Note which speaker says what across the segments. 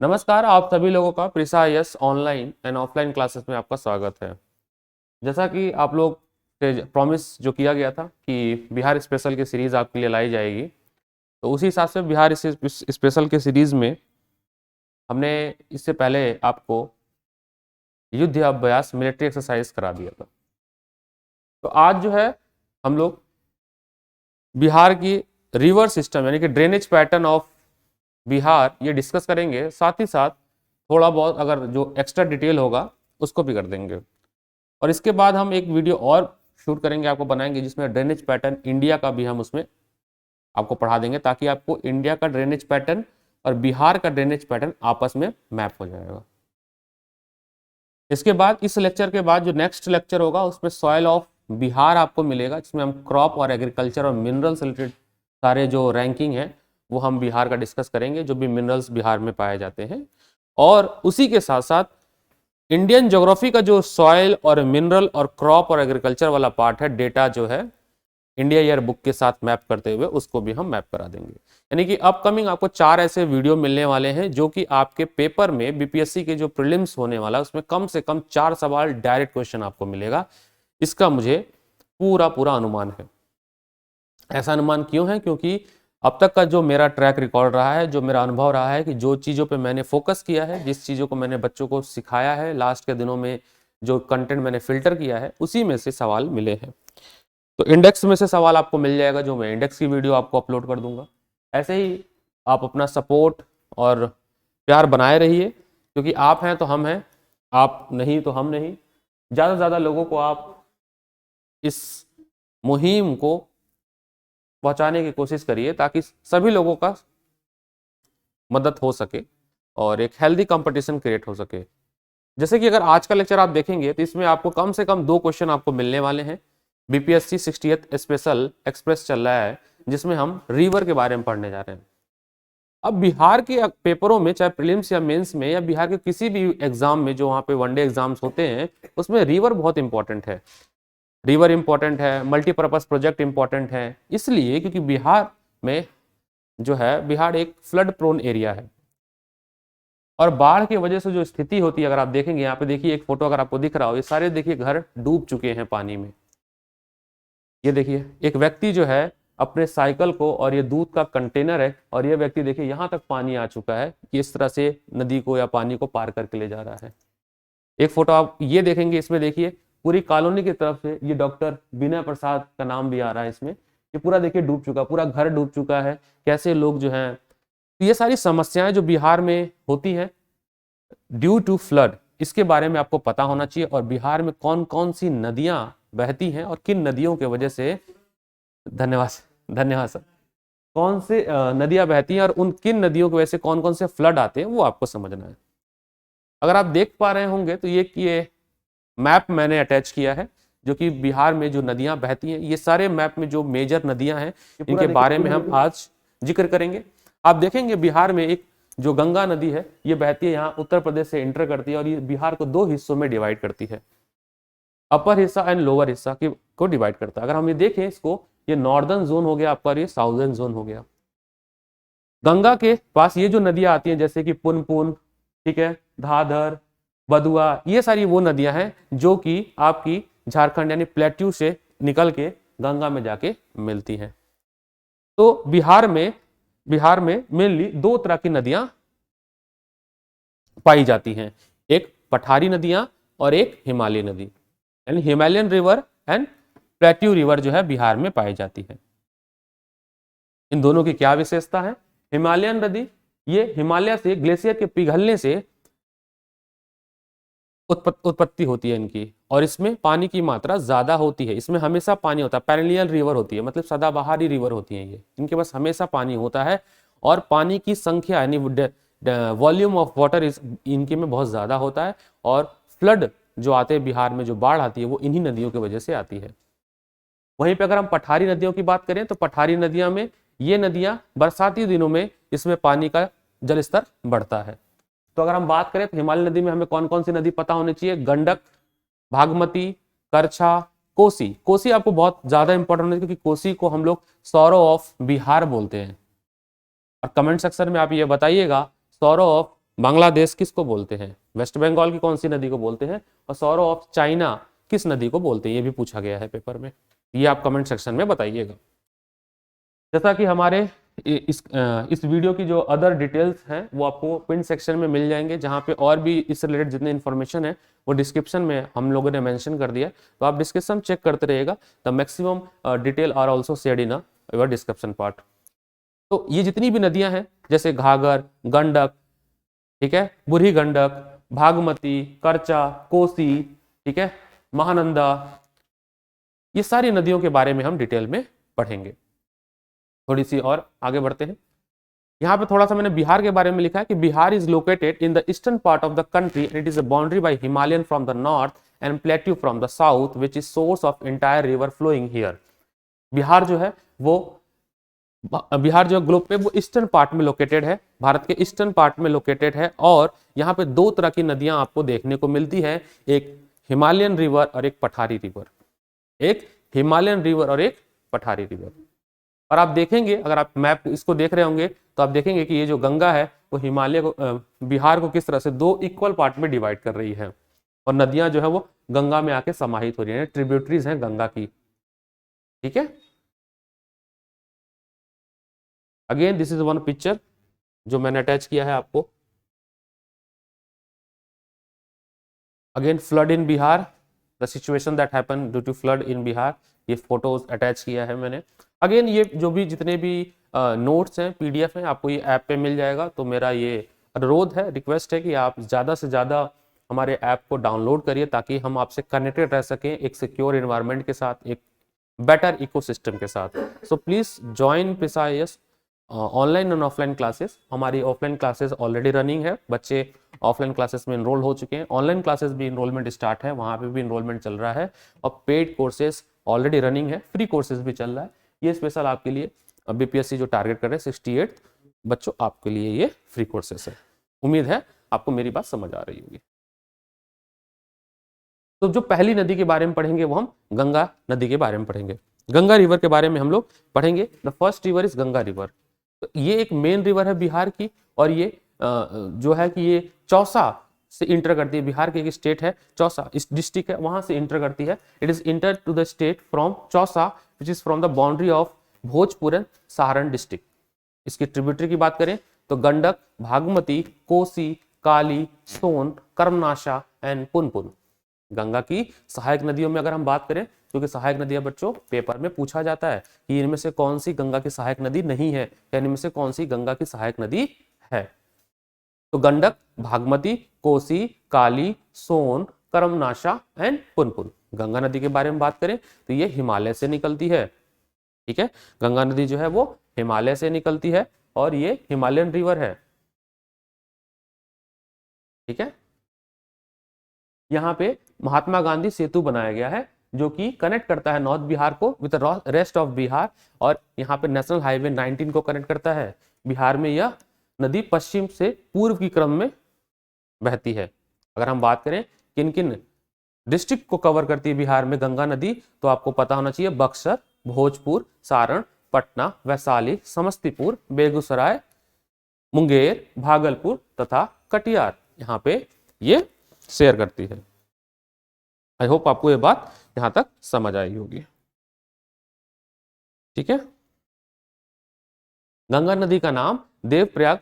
Speaker 1: नमस्कार, आप सभी लोगों का Prisa IAS online and offline classes में आपका स्वागत है। जैसा कि आप लोग से प्रॉमिस जो किया गया था कि बिहार स्पेशल की सीरीज़ आपके लिए लाई जाएगी, तो उसी हिसाब से बिहार स्पेशल के सीरीज़ में हमने इससे पहले आपको युद्ध अभ्यास मिलिट्री एक्सरसाइज करा दिया था। तो आज जो है हम लोग बिहार की रिवर सिस्टम यानी कि ड्रेनेज पैटर्न ऑफ बिहार ये डिस्कस करेंगे। साथ ही साथ थोड़ा बहुत अगर जो एक्स्ट्रा डिटेल होगा उसको भी कर देंगे। और इसके बाद हम एक वीडियो और शूट करेंगे, आपको बनाएंगे, जिसमें ड्रेनेज पैटर्न इंडिया का भी हम उसमें आपको पढ़ा देंगे, ताकि आपको इंडिया का ड्रेनेज पैटर्न और बिहार का ड्रेनेज पैटर्न आपस में मैप हो जाएगा। इसके बाद इस लेक्चर के बाद जो नेक्स्ट लेक्चर होगा उसमें सॉइल ऑफ बिहार आपको मिलेगा, जिसमें हम क्रॉप और एग्रीकल्चर और मिनरल से रिलेटेड सारे जो रैंकिंग है वो हम बिहार का डिस्कस करेंगे, जो भी मिनरल्स बिहार में पाए जाते हैं। और उसी के साथ साथ इंडियन ज्योग्राफी का जो सॉइल और मिनरल और क्रॉप और एग्रीकल्चर वाला पार्ट है, डेटा जो है इंडिया ईयर बुक के साथ मैप करते हुए उसको भी हम मैप करा देंगे। यानी कि अपकमिंग आपको 4 ऐसे वीडियो मिलने वाले हैं जो कि आपके पेपर में बीपीएससी के जो प्रीलिम्स होने वाला है उसमें कम से कम 4 सवाल डायरेक्ट क्वेश्चन आपको मिलेगा। इसका मुझे पूरा पूरा अनुमान है। ऐसा अनुमान क्यों है? क्योंकि अब तक का जो मेरा ट्रैक रिकॉर्ड रहा है, जो मेरा अनुभव रहा है कि जो चीज़ों पे मैंने फोकस किया है, जिस चीज़ों को मैंने बच्चों को सिखाया है, लास्ट के दिनों में जो कंटेंट मैंने फिल्टर किया है, उसी में से सवाल मिले हैं। तो इंडेक्स में से सवाल आपको मिल जाएगा, जो मैं इंडेक्स की वीडियो आपको अपलोड कर दूंगा। ऐसे ही आप अपना सपोर्ट और प्यार बनाए रहिए, क्योंकि आप हैं तो हम हैं, आप नहीं तो हम नहीं। ज़्यादा से ज़्यादा लोगों को आप इस मुहिम को पहुंचाने की कोशिश करिए, ताकि सभी लोगों का मदद हो सके और एक हेल्दी कंपटीशन क्रिएट हो सके। जैसे कि अगर आज का लेक्चर आप देखेंगे तो इसमें आपको कम से कम 2 क्वेश्चन आपको मिलने वाले हैं। बीपीएससी 60th स्पेशल एक्सप्रेस चल रहा है, जिसमें हम रिवर के बारे में पढ़ने जा रहे हैं। अब बिहार के पेपरों में, चाहे प्रीलिम्स या मेंस में या बिहार के किसी भी एग्जाम में जो वहाँ पे वनडे एग्जाम्स होते हैं, उसमें रिवर बहुत इंपॉर्टेंट है। रिवर इंपॉर्टेंट है, मल्टीपर्पज प्रोजेक्ट इंपॉर्टेंट है, इसलिए क्योंकि बिहार में जो है, बिहार एक फ्लड प्रोन एरिया है और बाढ़ की वजह से जो स्थिति होती है, अगर आप देखेंगे यहाँ पे, देखिए एक फोटो अगर आपको दिख रहा हो, ये सारे देखिए घर डूब चुके हैं पानी में। ये देखिए एक व्यक्ति जो है अपने साइकिल को, और ये दूध का कंटेनर है, और ये व्यक्ति देखिए यहाँ तक पानी आ चुका है कि इस तरह से नदी को या पानी को पार करके ले जा रहा है। एक फोटो आप ये देखेंगे, इसमें देखिए पूरी कॉलोनी की तरफ से ये डॉक्टर विनय प्रसाद का नाम भी आ रहा है इसमें। ये पूरा देखिए डूब चुका, पूरा घर डूब चुका है। कैसे लोग जो हैं, तो ये सारी समस्याएं जो बिहार में होती हैं ड्यू टू फ्लड, इसके बारे में आपको पता होना चाहिए। और बिहार में कौन कौन सी नदियां बहती हैं और किन नदियों की वजह से, धन्यवाद धन्यवाद सर, कौन से नदियां बहती हैं और उन किन नदियों की वजह से कौन कौन से फ्लड आते हैं, वो आपको समझना है। अगर आप देख पा रहे होंगे तो ये मैप मैंने अटैच किया है, जो कि बिहार में जो नदियां बहती हैं, ये सारे मैप में जो मेजर नदियां हैं इनके बारे में हम आज जिक्र करेंगे। आप देखेंगे बिहार में एक जो गंगा नदी है, ये बहती है, यहाँ उत्तर प्रदेश से एंटर करती है और ये बिहार को 2 हिस्सों में डिवाइड करती है, अपर हिस्सा एंड लोअर हिस्सा को डिवाइड करता है। अगर हम ये देखें इसको, ये नॉर्दर्न जोन हो गया आपका, ये साउदर्न जोन हो गया। गंगा के पास ये जो नदियां आती हैं, जैसे कि पुनपुन, ठीक है, धाधर, बदुआ, ये सारी वो नदियां हैं जो कि आपकी झारखंड यानी प्लेट्यू से निकल के गंगा में जाके मिलती हैं। तो बिहार में मेनली 2 तरह की नदियां पाई जाती हैं, एक पठारी नदियां और एक हिमालय नदी, यानी Himalayan river and plateau river जो है बिहार में पाई जाती है। इन दोनों की क्या विशेषता है? हिमालयन नदी, ये हिमालय से ग्लेशियर के पिघलने से उत्पत्ति होती है इनकी, और इसमें पानी की मात्रा ज्यादा होती है। इसमें हमेशा पानी होता है, पेरिनियल रिवर होती है, मतलब सदाबहारी रिवर होती है ये, इनके पास हमेशा पानी होता है। और पानी की संख्या यानी वॉल्यूम ऑफ वाटर इनके में बहुत ज्यादा होता है। और फ्लड जो आते हैं बिहार में, जो बाढ़ आती है, वो इन्हीं नदियों की वजह से आती है। वहीं पे अगर हम पठारी नदियों की बात करें तो पठारी नदियां में, ये नदियां बरसाती दिनों में इसमें पानी का जलस्तर बढ़ता है। तो अगर हम बात करें तो हिमालय नदी में हमें कौन कौन सी नदी पता होनी चाहिए? गंडक, भागमती, करछा, कोसी। कोसी आपको बहुत ज्यादा इंपॉर्टेंट है, क्योंकि कोसी को हम लोग सौरो ऑफ बिहार बोलते हैं। और कमेंट सेक्शन में आप ये बताइएगा सौरो ऑफ बांग्लादेश किसको बोलते हैं? वेस्ट बंगाल की कौन सी नदी को बोलते हैं? और सौरो ऑफ चाइना किस नदी को बोलते हैं? ये भी पूछा गया है पेपर में, ये आप कमेंट सेक्शन में बताइएगा। जैसा कि हमारे इस वीडियो की जो अदर डिटेल्स हैं वो आपको पिन सेक्शन में मिल जाएंगे, जहाँ पे और भी इस रिलेटेड जितने इन्फॉर्मेशन है वो डिस्क्रिप्शन में हम लोगों ने मेंशन कर दिया, तो आप डिस्क्रिप्शन चेक करते रहिएगा। The maximum detail are also shared in your description part. तो ये जितनी भी नदियां हैं जैसे घाघर, गंडक, ठीक है, बूढ़ी गंडक, भागमती, करचा, कोसी, ठीक है, महानंदा, ये सारी नदियों के बारे में हम डिटेल में पढ़ेंगे। थोड़ी सी और आगे बढ़ते हैं। यहाँ पे थोड़ा सा मैंने बिहार के बारे में लिखा है कि Bihar is located in the eastern part of the country and it is a boundary by Himalayan from the north and plateau from the south which is source of entire river flowing here. Bihar जो है वो globe पे वो eastern part में located है, भारत के eastern part में located है, और यहाँ पे दो तरह की नदियां आपको देखने को मिलती है, एक हिमालयन रिवर और एक पठारी रिवर, एक हिमालयन रिवर और एक पठारी रिवर। और आप देखेंगे, अगर आप मैप इसको देख रहे होंगे तो आप देखेंगे कि ये जो गंगा है वो हिमालय को बिहार को किस तरह से दो इक्वल पार्ट में डिवाइड कर रही है, और नदियां जो है वो गंगा में आके समाहित हो रही है, ट्रिब्यूटरीज हैं गंगा की। ठीक है, again this is one picture जो मैंने अटैच किया है आपको। Again flood in Bihar, the situation that happen due to flood in Bihar, ये फोटोज अटैच किया है मैंने। अगेन ये जो भी जितने भी नोट्स हैं, पीडीएफ हैं, आपको ये ऐप पे मिल जाएगा। तो मेरा ये अनुरोध है, रिक्वेस्ट है कि आप ज़्यादा से ज़्यादा हमारे ऐप को डाउनलोड करिए ताकि हम आपसे कनेक्टेड रह सकें एक सिक्योर एनवायरनमेंट के साथ, एक बेटर इकोसिस्टम के साथ। So please join PISA-IAS online and offline classes. हमारी ऑफलाइन क्लासेस ऑलरेडी रनिंग है, बच्चे ऑफलाइन क्लासेस में इनरोल हो चुके हैं, ऑनलाइन क्लासेस भी इनरोलमेंट स्टार्ट है, वहाँ पे भी इनरोलमेंट चल रहा है, और पेड कोर्सेज ऑलरेडी रनिंग है, फ्री कोर्सेज भी चल रहा है। ये स्पेशल आपके लिए BPSC जो टारगेट कर रहे हैं 68 बच्चों, आपके लिए ये फ्री कोर्सेज है। उम्मीद है आपको मेरी बात समझ आ रही होगी। तो जो पहली नदी के बारे में पढ़ेंगे वो हम गंगा नदी के बारे में पढ़ेंगे। गंगा रिवर के बारे में हम लोग पढ़ेंगे। The first river is Ganga river. तो ये एक मेन रिवर है बिहार की, और ये जो है कि ये चौसा से इंटर करती है। बिहार की एक स्टेट है चौसा, इस डिस्ट्रिक्ट है, वहां से इंटर करती है। It is enter to the state from Chausa which is from the boundary of Bhojpur and Saran district. इसकी ट्रिब्यूटरी की बात करें तो गंडक, भागमती, कोसी, काली, सोन, कर्मनाशा एंड पुनपुन। गंगा की सहायक नदियों में अगर हम बात करें, क्योंकि सहायक नदियां बच्चों पेपर में पूछा जाता है कि इनमें से कौन सी गंगा की सहायक नदी नहीं है, या इनमें से कौन सी गंगा की सहायक नदी है। तो गंडक, भागमती, कोसी, काली, सोन, कर्मनाशा एंड पुनपुन। गंगा नदी के बारे में बात करें तो ये हिमालय से निकलती है। ठीक है, गंगा नदी जो है वो हिमालय से निकलती है, और ये हिमालयन रिवर है। ठीक है, यहाँ पे महात्मा गांधी सेतु बनाया गया है जो कि कनेक्ट करता है नॉर्थ बिहार को विद रेस्ट ऑफ बिहार, और यहाँ पे नेशनल हाईवे 19 को कनेक्ट करता है। बिहार में यह नदी पश्चिम से पूर्व की क्रम में बहती है। अगर हम बात करें किन किन डिस्ट्रिक्ट को कवर करती है बिहार में गंगा नदी, तो आपको पता होना चाहिए बक्सर, भोजपुर, सारण, पटना, वैशाली, समस्तीपुर, बेगूसराय, मुंगेर, भागलपुर तथा कटिहार, यहाँ पे ये शेयर करती है। आई होप आपको ये बात यहां तक समझ आई होगी। ठीक है, गंगा नदी का नाम देवप्रयाग,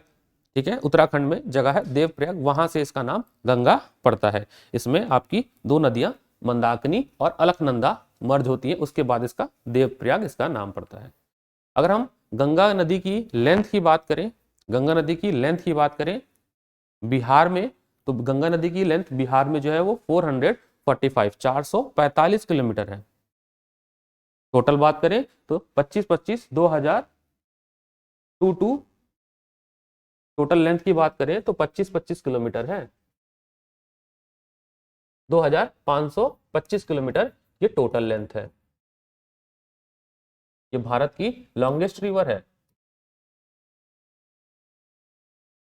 Speaker 1: ठीक है, उत्तराखंड में जगह है देवप्रयाग, वहां से इसका नाम गंगा पड़ता है। इसमें आपकी दो नदियां मंदाकिनी और अलकनंदा मर्ज होती है, उसके बाद इसका देवप्रयाग इसका नाम पड़ता है। अगर हम गंगा नदी की लेंथ की बात करें, गंगा नदी की लेंथ की बात करें बिहार में, तो गंगा नदी की लेंथ बिहार में जो है वो 445 किलोमीटर है। टोटल बात करें तो 25 2000 टू टोटल लेंथ की बात करें तो 25 किलोमीटर है। 2525 किलोमीटर ये टोटल लेंथ है। ये भारत की लॉन्गेस्ट रिवर है,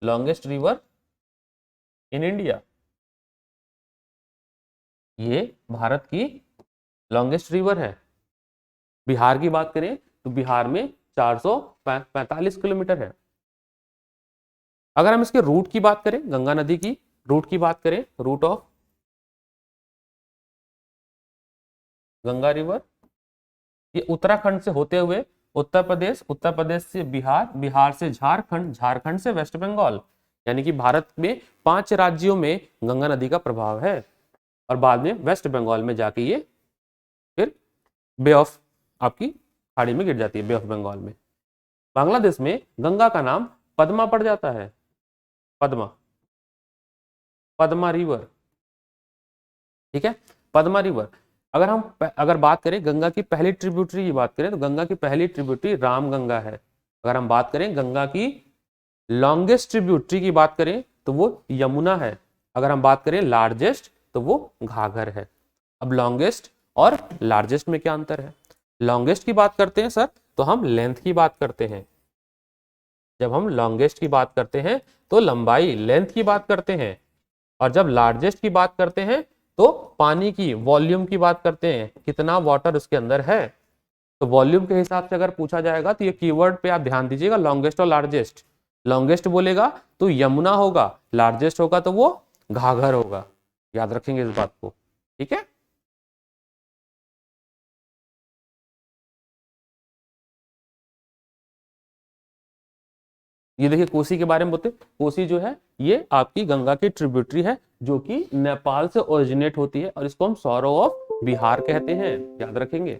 Speaker 1: लॉन्गेस्ट रिवर इन इंडिया। ये भारत की लॉन्गेस्ट रिवर है। बिहार की बात करें तो बिहार में 445 किलोमीटर है। अगर हम इसके रूट की बात करें, गंगा नदी की रूट की बात करें, रूट ऑफ गंगा रिवर, ये उत्तराखंड से होते हुए उत्तर प्रदेश, उत्तर प्रदेश से बिहार, बिहार से झारखंड, झारखंड से वेस्ट बंगाल, यानी कि भारत में 5 राज्यों में गंगा नदी का प्रभाव है। और बाद में वेस्ट बंगाल में जाके ये फिर बे ऑफ आपकी खाड़ी में गिर जाती है, बे ऑफ बंगाल में। बांग्लादेश में गंगा का नाम पद्मा पड़ जाता है, पद्मा, पद्मा रिवर, ठीक है, पद्मा रिवर। अगर बात करें गंगा की पहली ट्रिब्यूटरी की बात करें तो गंगा की पहली ट्रिब्यूटरी रामगंगा है। अगर हम बात करें गंगा की लॉन्गेस्ट ट्रिब्यूटरी की बात करें तो वो यमुना है। अगर हम बात करें लार्जेस्ट तो वो घाघर है। अब लॉन्गेस्ट और लार्जेस्ट में क्या अंतर है? लॉन्गेस्ट की बात करते हैं सर तो हम लेंथ की बात करते हैं, जब हम लॉन्गेस्ट की बात करते हैं तो लंबाई, लेंथ की बात करते हैं, और जब लार्जेस्ट की बात करते हैं तो पानी की वॉल्यूम की बात करते हैं, कितना वाटर उसके अंदर है। तो वॉल्यूम के हिसाब से अगर पूछा जाएगा तो ये कीवर्ड पे आप ध्यान दीजिएगा, लॉन्गेस्ट और लार्जेस्ट। लॉन्गेस्ट बोलेगा तो यमुना होगा, लार्जेस्ट होगा तो वो घाघर होगा, याद रखेंगे इस बात को, ठीक है। ये देखिए कोसी के बारे में बोलते, कोसी जो है ये आपकी गंगा की ट्रिब्यूटरी है जो कि नेपाल से ओरिजिनेट होती है, और इसको हम सौरो ऑफ बिहार कहते हैं, याद रखेंगे।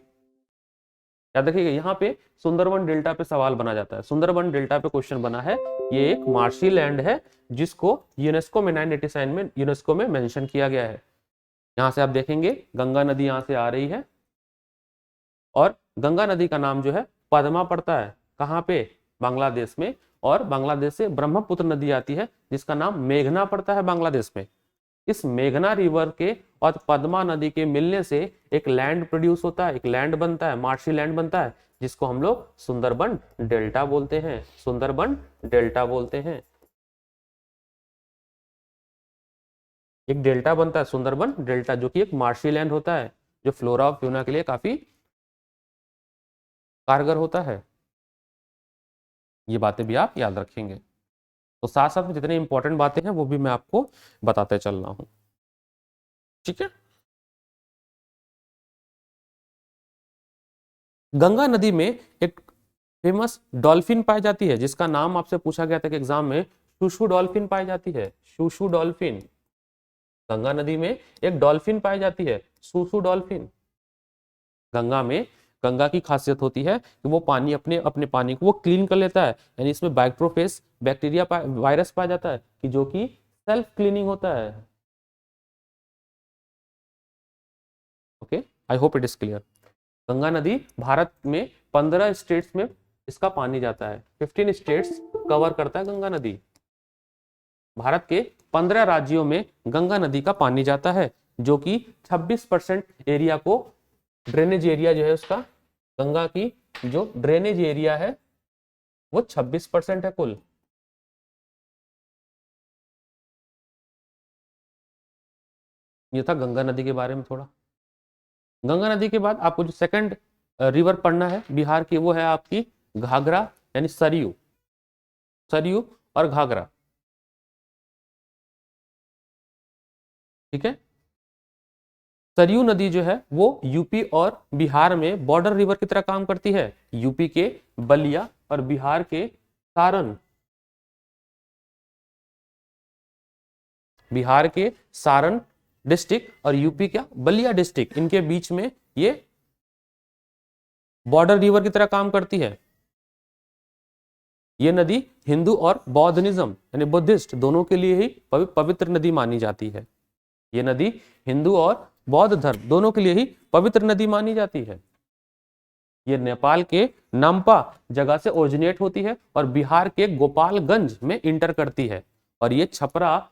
Speaker 1: याद रखिएगा यहाँ पे सुंदरबन डेल्टा पे सवाल बना जाता है, सुंदरबन डेल्टा पे क्वेश्चन बना है। ये एक मार्शी लैंड है जिसको यूनेस्को में 987 में यूनेस्को में मेंशन किया गया है। यहाँ से आप देखेंगे गंगा नदी यहाँ से आ रही है और गंगा नदी का नाम जो है पद्मा पड़ता है, कहाँ पे? बांग्लादेश में। और बांग्लादेश से ब्रह्मपुत्र नदी आती है जिसका नाम मेघना पड़ता है बांग्लादेश में। इस मेघना रिवर के और पद्मा नदी के मिलने से एक लैंड प्रोड्यूस होता है, एक लैंड बनता है, मार्शी लैंड बनता है, जिसको हम लोग सुंदरबन डेल्टा बोलते हैं, सुंदरबन डेल्टा बोलते हैं। एक डेल्टा बनता है सुंदरबन डेल्टा, जो कि एक मार्शी लैंड होता है, जो फ्लोरा और फ्यूना के लिए काफी कारगर होता है। ये बातें भी आप याद रखेंगे। तो साथ साथ में जितने इंपॉर्टेंट बातें हैं वो भी मैं आपको बताते चल रहा हूं, ठीक है। गंगा नदी में एक फेमस डॉल्फिन पाई जाती है जिसका नाम आपसे पूछा गया था कि एग्जाम में, शूशु डॉल्फिन पाई जाती है, शूशु डॉल्फिन। गंगा नदी में एक डॉल्फिन पाई जाती है, शूशु डॉल्फिन। गंगा में, गंगा की खासियत होती है कि वो पानी अपने अपने पानी को वो क्लीन कर लेता है, यानी इसमें माइक्रोफेज बैक्टीरिया वायरस पाया जाता है कि जो कि सेल्फ क्लीनिंग होता है। Okay, I hope it is clear. Ganga नदी भारत में 15 स्टेट्स में इसका पानी जाता है, 15 स्टेट्स कवर करता है गंगा नदी। भारत के 15 राज्यों में गंगा नदी का पानी जाता है, जो कि 26% एरिया को, ड्रेनेज एरिया जो है उसका, गंगा की जो ड्रेनेज एरिया है वो 26% है कुल। ये था गंगा नदी के बारे में थोड़ा। गंगा नदी के बाद आपको जो सेकंड रिवर पढ़ना है बिहार की, वो है आपकी घाघरा, यानी सरयू, सरयू और घाघरा, ठीक है। सरयू नदी जो है वो यूपी और बिहार में बॉर्डर रिवर की तरह काम करती है। यूपी के बलिया और बिहार के सारण, बिहार के सारण डिस्ट्रिक्ट और यूपी का बलिया डिस्ट्रिक्ट, इनके बीच में ये बॉर्डर रिवर की तरह काम करती है। ये नदी हिंदू और बौद्धनिज्म यानी बुद्धिस्ट दोनों के लिए ही पवित्र नदी मानी जाती है। ये नदी हिंदू और बौद्ध धर्म दोनों के लिए ही पवित्र नदी मानी जाती है। ये नेपाल के नाम्पा जगह से ओरिजिनेट होती है और बिहार के गोपालगंज में इंटर करती है, और ये छपरा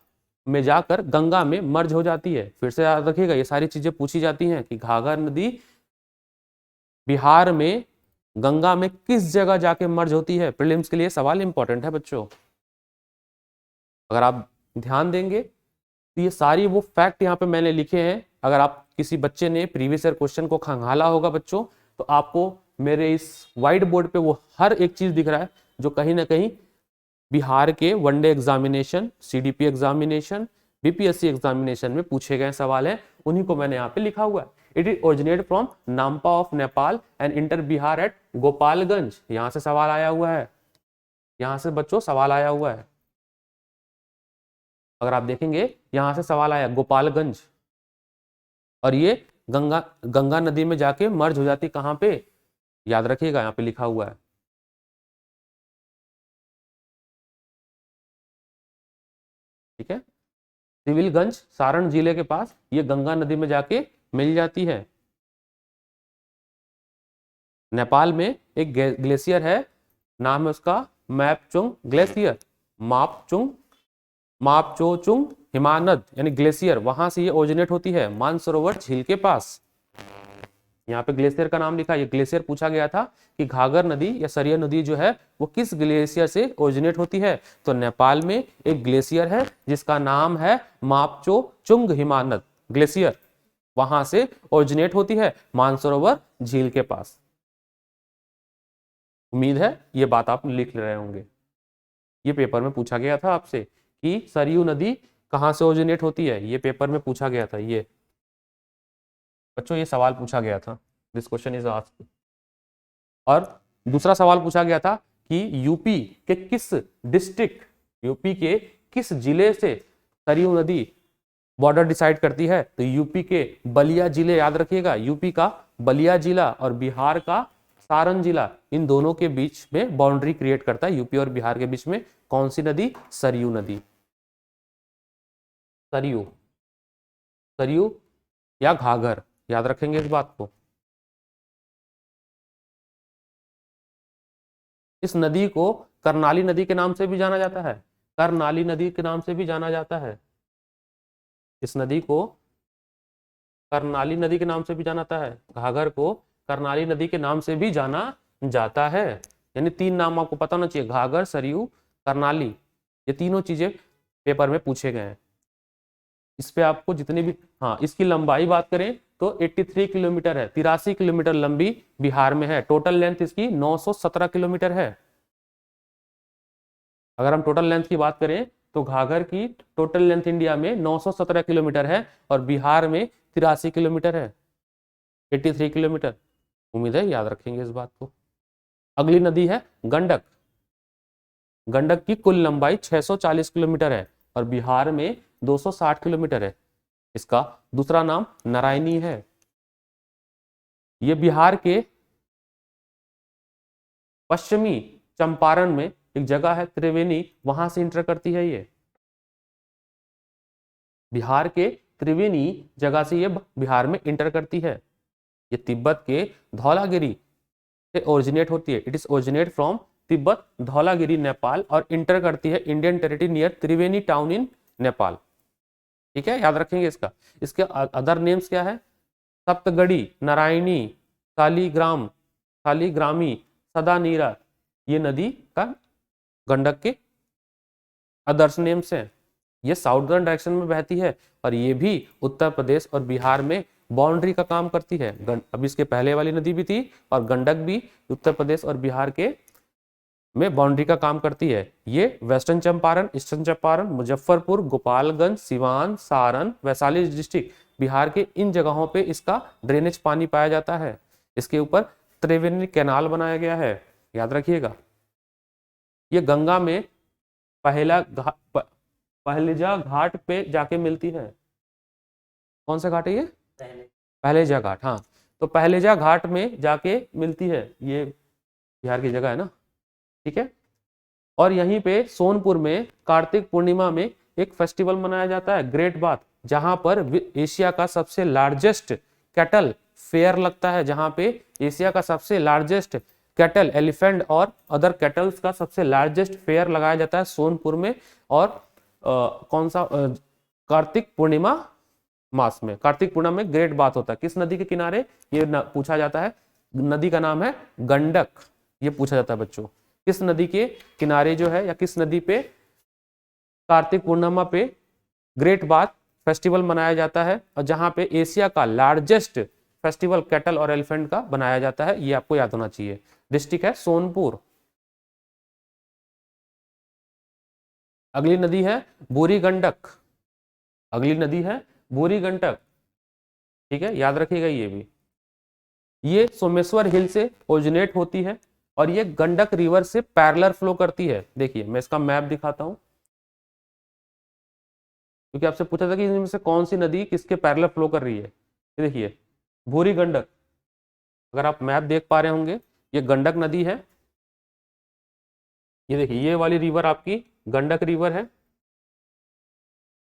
Speaker 1: में जाकर गंगा में मर्ज हो जाती है। फिर से याद रखिएगा, ये सारी चीजें पूछी जाती हैं कि घाघर नदी बिहार में गंगा में किस जगह जाके मर्ज होती है। प्रीलिम्स के लिए सवाल इंपॉर्टेंट है बच्चों, अगर आप ध्यान देंगे तो ये सारी वो फैक्ट यहाँ पे मैंने लिखे हैं। अगर आप किसी बच्चे ने प्रीवियस ईयर क्वेश्चन को खंगाला होगा बच्चों, तो आपको मेरे इस व्हाइट बोर्ड पे वो हर एक चीज दिख रहा है जो कहीं ना कहीं बिहार के one day examination, CDP examination, BPSC examination में पूछे गए सवाल हैं, उन्हीं को मैंने यहाँ पे लिखा हुआ है। It is originate from Nampa of Nepal and enter Bihar at Gopalganj. यहाँ से सवाल आया हुआ है, यहाँ से बच्चों सवाल आया हुआ है। अगर आप देखेंगे यहाँ से सवाल आया गोपालगंज, और ये गंगा नदी में जाके मर्ज हो जाती कहाँ पे, याद रखिएगा यहाँ पे लिखा हुआ है। ठीक है, सिविलगंज सारण जिले के पास ये गंगा नदी में जाके मिल जाती है। नेपाल में एक ग्लेशियर है, नाम है उसका मैपचुंग ग्लेशियर, मापचोचुंग हिमानद यानी ग्लेशियर, वहां से ये ओरिजिनेट होती है मानसरोवर झील के पास। यहाँ पे ग्लेशियर का नाम लिखा है। ये ग्लेशियर पूछा गया था कि घाघर नदी या सरिया नदी जो है वो किस ग्लेशियर से ओरिजिनेट होती है, तो नेपाल में एक ग्लेशियर है जिसका नाम है मापचोचुंग हिमानद ग्लेशियर, वहां से ओरिजिनेट होती है मानसरोवर झील के पास। उम्मीद है ये बात आप लिख रहे होंगे। ये पेपर में पूछा गया था आपसे कि सरयू नदी कहां से ओरिजिनेट होती है, ये पेपर में पूछा गया था। ये बच्चों ये सवाल पूछा गया था, दिस क्वेश्चन इज आस्क्ड। और दूसरा सवाल पूछा गया था कि यूपी के किस डिस्ट्रिक्ट, यूपी के किस जिले से सरयू नदी बॉर्डर डिसाइड करती है, तो यूपी के बलिया जिले, याद रखिएगा यूपी का बलिया जिला और बिहार का सारण जिला, इन दोनों के बीच में बाउंड्री क्रिएट करता है। यूपी और बिहार के बीच में कौन सी नदी, सरयू नदी, सरयू, सरयू या घाघर, याद रखेंगे इस बात को। इस नदी को करनाली नदी के नाम से भी जाना जाता है, करनाली नदी के नाम से भी जाना जाता है। इस नदी को करनाली नदी के नाम से भी जाना जाता है, घाघर को करनाली नदी के नाम से भी जाना जाता है। यानी तीन नाम आपको पता होना चाहिए, घाघर, सरयू, करनाली, ये तीनों चीजें पेपर में पूछे गए हैं। इस पे आपको जितनी भी, हाँ इसकी लंबाई बात करें तो 83 किलोमीटर है, 83 किलोमीटर लंबी बिहार में है। टोटल लेंथ इसकी 917 किलोमीटर है। अगर हम टोटल लेंथ की बात करें तो घाघर की टोटल लेंथ इंडिया में 917 किलोमीटर है और बिहार में 83 किलोमीटर है, 83 किलोमीटर। उम्मीद है याद रखेंगे इस बात को। अगली नदी है गंडक। गंडक की कुल लंबाई 640 किलोमीटर है और बिहार में 260 किलोमीटर है। इसका दूसरा नाम नारायणी है। यह बिहार के पश्चिमी चंपारण में एक जगह है त्रिवेणी, वहां से इंटर करती है। ये बिहार के त्रिवेणी जगह से ये बिहार में इंटर करती है। ये तिब्बत के धौलागिरी से ओरिजिनेट होती है। It is originate from Tibet Dhaulagiri Nepal और इंटर करती है Indian territory near Triveni town in Nepal. ठीक है, याद रखेंगे इसका। इसके अदर नेम्स क्या है, सप्तगढ़ी, नारायणी, शालीग्राम, शालीग्रामी, सदानीरा, ये नदी का गंडक के अदर्स नेम्स हैं। ये साउदर्न डायरेक्शन में बहती है और ये भी उत्तर प्रदेश और बिहार में बाउंड्री का काम करती है। अभी इसके पहले वाली नदी भी थी और गंडक भी उत्तर प्रदेश और बिहार के में बाउंड्री का काम करती है। ये western Champaran, eastern Champaran, Muzaffarpur, Gopalganj, Siwan, Saran, Vaishali district, Bihar के इन जगहों पे इसका ड्रेनेज पानी पाया जाता है। इसके ऊपर त्रिवेणी कैनाल बनाया गया है, याद रखिएगा। ये गंगा में पहलेजा घाट पे जाके मिलती है। कौन सा घाट है ये, पहलेजा घाट। हाँ, तो पहलेजा घाट में जाके मिलती है। ये बिहार की जगह है ना, ठीक है। और यहीं पे सोनपुर में कार्तिक पूर्णिमा में एक फेस्टिवल मनाया जाता है, ग्रेट बाथ, जहां पर एशिया का सबसे लार्जेस्ट कैटल फेयर लगता है, जहां पे एशिया का सबसे लार्जेस्ट कैटल, एलिफेंट और अदर कैटल्स का सबसे लार्जेस्ट फेयर लगाया जाता है सोनपुर में। और कौन सा कार्तिक पूर्णिमा मास में, कार्तिक पूर्णिमा में ग्रेट बात होता है। किस नदी के किनारे, ये पूछा जाता है। नदी का नाम है गंडक, ये पूछा जाता है बच्चों। किस नदी के किनारे जो है या किस नदी पे कार्तिक पूर्णिमा पे ग्रेट बाथ फेस्टिवल मनाया जाता है और जहां पे एशिया का लार्जेस्ट फेस्टिवल कैटल और एलिफेंट का बनाया जाता है, ये आपको याद होना चाहिए। डिस्ट्रिक्ट है सोनपुर। अगली नदी है बूरी गंडक, अगली नदी है बूरी गंडक, ठीक है, याद रखिएगा ये भी। ये सोमेश्वर हिल से ओरिजिनेट होती है और ये गंडक रिवर से पैरेलल फ्लो करती है। देखिए मैं इसका मैप दिखाता हूं, क्योंकि आपसे पूछा था कि इनमें से कौन सी नदी किसके पैरेलल फ्लो कर रही है। ये देखिए बूरी गंडक, अगर आप मैप देख पा रहे होंगे, ये गंडक नदी है। ये देखिए ये वाली रिवर आपकी गंडक रिवर है।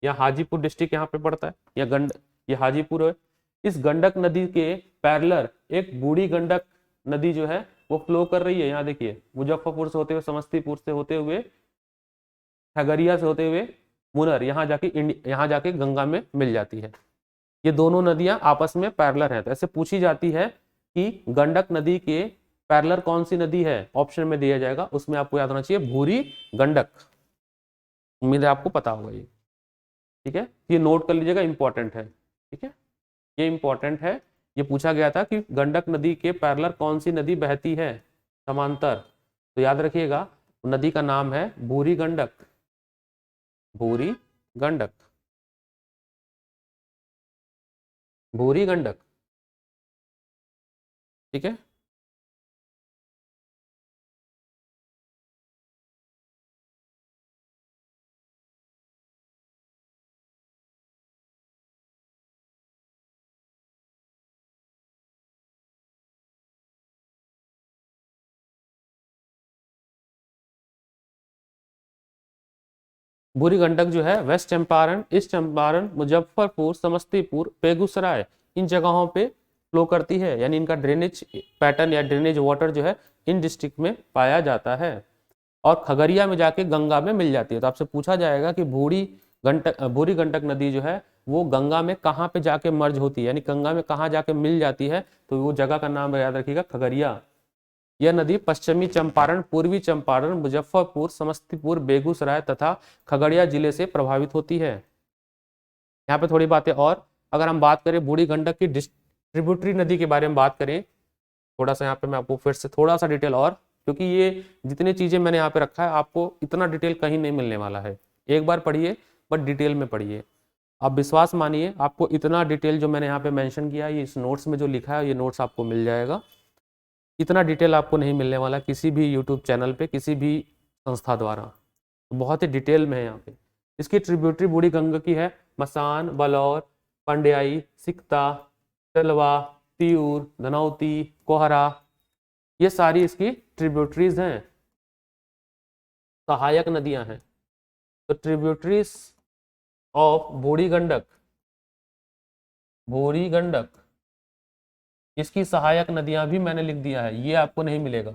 Speaker 1: यह हाजीपुर डिस्ट्रिक्ट यहाँ पे पड़ता है, ये हाजीपुर है। इस गंडक नदी के पैरेलल एक बूढ़ी गंडक नदी जो है वो फ्लो कर रही है। यहाँ देखिए मुजफ्फरपुर से होते हुए, समस्तीपुर से होते हुए, खगड़िया से होते हुए मुनर, यहाँ जाके गंगा में मिल जाती है। ये दोनों नदियां आपस में पैरेलल हैं। तो ऐसे पूछी जाती है कि गंडक नदी के पैरेलल कौन सी नदी है, ऑप्शन में दिया जाएगा, उसमें आपको याद होना चाहिए भूरी गंडक। उम्मीद है आपको पता होगा ये, ठीक है, ये नोट कर लीजिएगा, इंपॉर्टेंट है, ठीक है, ये इंपॉर्टेंट है। ये पूछा गया था कि गंडक नदी के पैरेलल कौन सी नदी बहती है समांतर, तो याद रखिएगा नदी का नाम है बूरी गंडक, बूरी गंडक, बूरी गंडक, ठीक है। बूढ़ी गंडक जो है वेस्ट चंपारण, ईस्ट चंपारण, मुजफ्फरपुर, समस्तीपुर, बेगूसराय, इन जगहों पे फ्लो करती है। यानी इनका ड्रेनेज पैटर्न या ड्रेनेज वाटर जो है इन डिस्ट्रिक्ट में पाया जाता है और खगड़िया में जाके गंगा में मिल जाती है। तो आपसे पूछा जाएगा कि बूढ़ी गंडक नदी जो है वो गंगा में कहाँ पे जाके मर्ज होती है, यानी गंगा में कहाँ जाके मिल जाती है, तो वो जगह का नाम याद रखिएगा खगड़िया। यह नदी पश्चिमी चंपारण, पूर्वी चंपारण, मुजफ्फरपुर, समस्तीपुर, बेगूसराय तथा खगड़िया जिले से प्रभावित होती है। यहाँ पे थोड़ी बातें और, अगर हम बात करें बूढ़ी गंडक की डिस्ट्रीब्यूटरी नदी के बारे में बात करें, थोड़ा सा यहाँ पे मैं आपको फिर से थोड़ा सा डिटेल और, क्योंकि ये जितनी चीजें मैंने यहाँ पे रखा है आपको इतना डिटेल कहीं नहीं मिलने वाला है। एक बार पढ़िए बट डिटेल में पढ़िए, आप विश्वास मानिए आपको इतना डिटेल जो मैंने यहाँ पे मेंशन किया है, ये इस नोट्स में जो लिखा है ये नोट्स आपको मिल जाएगा। इतना डिटेल आपको नहीं मिलने वाला किसी भी यूट्यूब चैनल पे, किसी भी संस्था द्वारा, तो बहुत ही डिटेल में है यहाँ पे। इसकी ट्रिब्यूटरी बूढ़ी गंगा की है मसान, बलौर, पंड्याई, सिकता, तलवा, तिऊर, धनौती, कोहरा, ये सारी इसकी ट्रिब्यूटरीज हैं, सहायक नदियां हैं। तो ट्रिब्यूटरीज ऑफ बूढ़ी गंडक, बूढ़ी गंडक, इसकी सहायक नदियां भी मैंने लिख दिया है, ये आपको नहीं मिलेगा,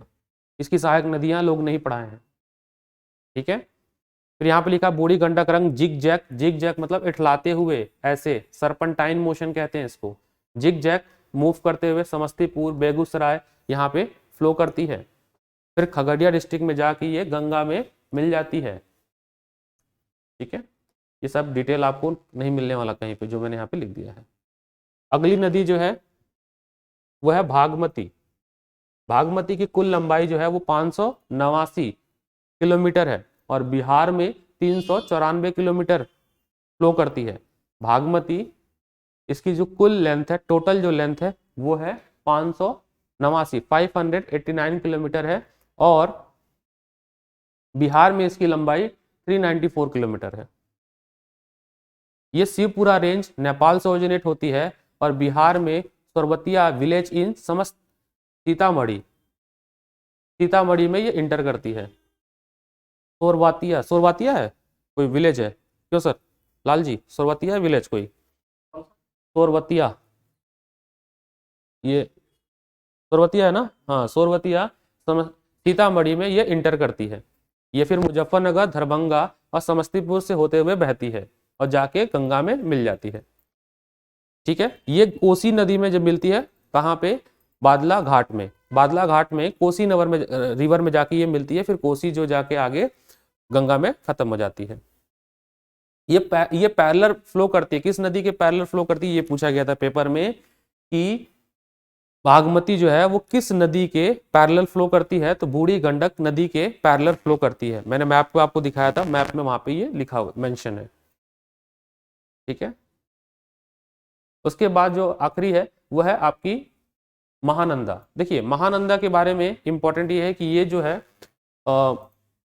Speaker 1: इसकी सहायक नदियां लोग नहीं पढ़ाए हैं, ठीक है। फिर यहाँ पे लिखा बूढ़ी गंडक रंग जिग जैक, जिग जैक मतलब इठलाते हुए, ऐसे सरपंटाइन मोशन कहते हैं इसको, जिग जैक मूव करते हुए समस्तीपुर, बेगूसराय यहाँ पे फ्लो करती है। फिर खगड़िया डिस्ट्रिक्ट में जाके ये गंगा में मिल जाती है, ठीक है। ये सब डिटेल आपको नहीं मिलने वाला कहीं पे, जो मैंने यहाँ पे लिख दिया है। अगली नदी जो है वो है भागमती। भागमती की कुल लंबाई जो है वो 589 किलोमीटर है और बिहार में 394 किलोमीटर फ्लो करती है। भागमती, इसकी जो कुल लेंथ है, टोटल जो लेंथ है वो है 589 किलोमीटर है और बिहार में इसकी लंबाई 394 किलोमीटर है। ये शिवपुरा रेंज नेपाल से ओरिजिनेट होती है और बिहार में सोरबतिया विलेज इन समस्त सीतामढ़ी, सीतामढ़ी में ये इंटर करती है। सोरबतिया, सोरबतिया है कोई विलेज है क्यों सर लाल जी, सोरबतिया है विलेज कोई, सोरबतिया, ये सोरबतिया है ना, हाँ सोरबतिया सीतामढ़ी में ये इंटर करती है। ये फिर मुजफ्फरनगर, दरभंगा और समस्तीपुर से होते हुए बहती है और जाके गंगा में मिल जाती है, ठीक है। ये कोसी नदी में जब मिलती है, कहाँ पे, बादला घाट में, बादला घाट में कोसी नगर में रिवर में जाके ये मिलती है, फिर कोसी जो जाके आगे गंगा में खत्म हो जाती है। ये पैरेलल फ्लो करती है, किस नदी के पैरेलल फ्लो करती है, ये पूछा गया था पेपर में कि बागमती जो है वो किस नदी के पैरेलल फ्लो करती है? तो बूढ़ी गंडक नदी के पैरेलल फ्लो करती है। मैंने मैप पे आपको दिखाया था, मैप में वहां पे ये लिखा हुआ मेंशन है। ठीक है, उसके बाद जो आखिरी है वो है आपकी महानंदा। देखिए महानंदा के बारे में इंपॉर्टेंट ये है कि ये जो है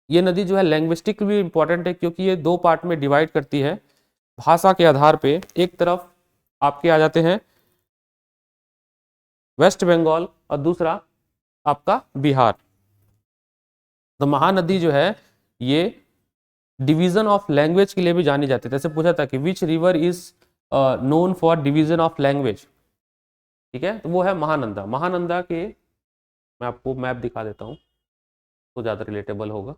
Speaker 1: ये नदी जो है लैंग्विस्टिक भी इंपॉर्टेंट है, क्योंकि ये दो पार्ट में डिवाइड करती है भाषा के आधार पे। एक तरफ आपके आ जाते हैं वेस्ट बंगाल और दूसरा आपका बिहार। तो महानदी जो है ये डिवीजन ऑफ लैंग्वेज के लिए भी जानी जाती है। जैसे पूछा था कि which river is known for division of language, ठीक है, तो वो है महानंदा। महानंदा के मैं आपको मैप दिखा देता हूँ तो ज़्यादा रिलेटेबल होगा।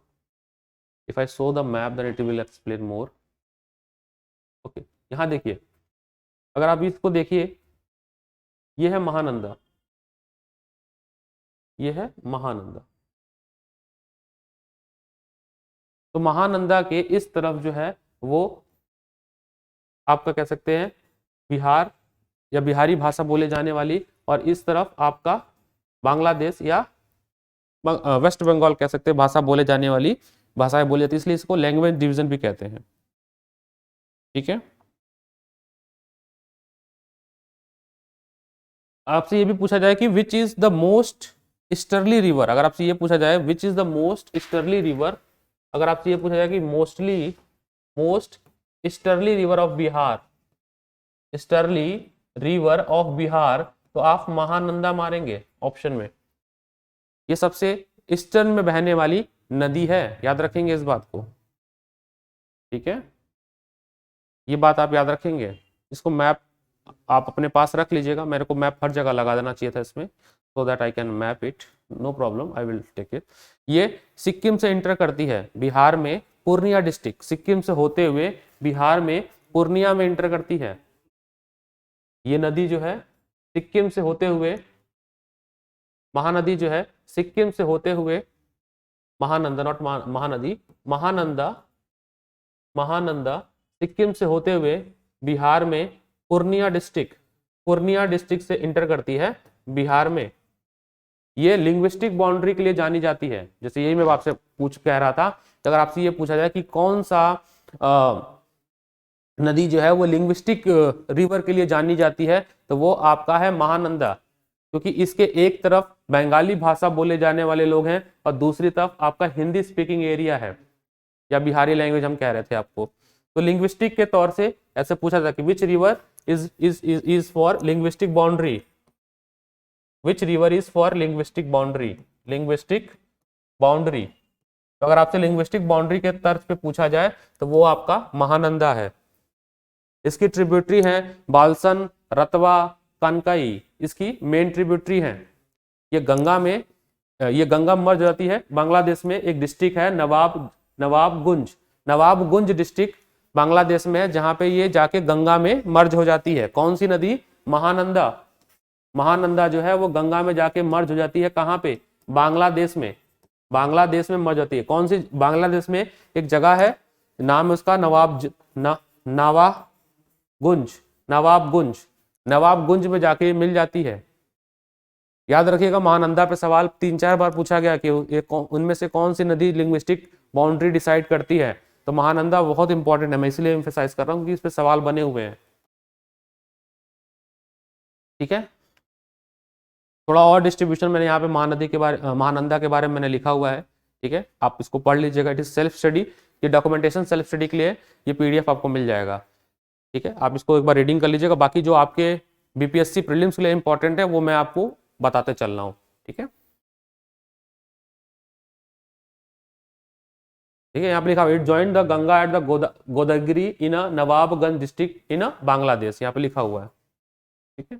Speaker 1: If I show the map then it will explain more. Okay, यहाँ देखिए, अगर आप इसको देखिए, ये है महानंदा, ये है महानंदा। तो महानंदा के इस तरफ जो है वो आपका कह सकते हैं बिहार या बिहारी भाषा बोले जाने वाली, और इस तरफ आपका बांग्लादेश या वेस्ट बंगाल कह सकते हैं भाषा बोले जाने वाली भाषाएं बोली जाती है, इसलिए इसको लैंग्वेज डिवीजन भी कहते हैं। ठीक है, आपसे ये भी पूछा जाए कि which is the most easterly river. अगर आपसे ये पूछा जाए which is the most easterly river, अगर आपसे ये पूछा जाए कि most easterly river of Bihar, easterly river of Bihar, तो आप महानंदा मारेंगे ऑप्शन में। ये सबसे ईस्टर्न में बहने वाली नदी है, याद रखेंगे इस बात को। ठीक है, ये बात आप याद रखेंगे। इसको मैप आप अपने पास रख लीजिएगा, मेरे को मैप हर जगह लगा देना चाहिए था इसमें, so that I can map it, no problem, I will take it. ये सिक्किम से इंटर करती है बिहार में, पूर्णिया डिस्ट्रिक्ट, सिक्किम से होते हुए बिहार में पूर्णिया में इंटर करती है। ये नदी जो है सिक्किम से होते हुए, महानदी जो है सिक्किम से होते हुए, महानंदा नॉट महानदी, महानंदा, महानंदा सिक्किम से होते हुए बिहार में पूर्णिया डिस्ट्रिक्ट से इंटर करती है बिहार में। ये लिंग्विस्टिक बाउंड्री के लिए जानी जाती है। जैसे यही मैं आपसे कह रहा था, तो अगर आपसे ये पूछा जाए कि कौन सा नदी जो है वो लिंग्विस्टिक रिवर के लिए जानी जाती है, तो वो आपका है महानंदा, क्योंकि इसके एक तरफ बंगाली भाषा बोले जाने वाले लोग हैं और दूसरी तरफ आपका हिंदी स्पीकिंग एरिया है, या बिहारी लैंग्वेज हम कह रहे थे आपको। तो लिंग्विस्टिक के तौर से ऐसे पूछा था कि which river is for linguistic boundary, which river is for linguistic boundary, linguistic boundary. तो अगर आपसे लिंग्विस्टिक बाउंड्री के तर्ज पे पूछा जाए तो वो आपका महानंदा है। इसकी ट्रिब्यूटरी है बालसन, रतवा, कनकई, इसकी मेन ट्रिब्यूटरी है। ये गंगा में, ये गंगा मर्ज जाती है। बांग्लादेश में एक डिस्ट्रिक्ट है नवाबगंज डिस्ट्रिक्ट बांग्लादेश में है, जहां पे ये जाके गंगा में मर्ज हो जाती है। कौन सी नदी? महानंदा। महानंदा जो है वो गंगा में जाके मर्ज हो जाती है। कहां पे? बांग्लादेश में, बांग्लादेश में मर्ज होती है। कौन सी? बांग्लादेश में एक जगह है, नाम है उसका नवाबगंज में जाके मिल जाती है। याद रखिएगा, महानंदा पे सवाल 3-4 बार पूछा गया कि उनमें से कौन सी नदी लिंग्विस्टिक बाउंड्री डिसाइड करती है। तो महानंदा बहुत इंपॉर्टेंट है, मैं इसलिए एम्फेसाइज कर रहा हूँ कि इस पे सवाल बने हुए हैं। ठीक है, थोड़ा और डिस्ट्रीब्यूशन मैंने यहाँ पे महानंदा के बारे में मैंने लिखा हुआ है। ठीक है, आप इसको पढ़ लीजिएगा, इट इज सेल्फ स्टडी। ये डॉक्यूमेंटेशन सेल्फ स्टडी के लिए ये पीडीएफ आपको मिल जाएगा। ठीक है, आप इसको एक बार रीडिंग कर लीजिएगा। बाकी जो आपके बीपीएससी प्रीलिम्स के लिए इंपॉर्टेंट है वो मैं आपको बताते चल रहा हूँ। ठीक है, ठीक है, यहाँ पे लिखा हुआ it join the Ganga at the Godavari in a Nawabganj district in Bangladesh, यहाँ पे लिखा हुआ है। ठीक है,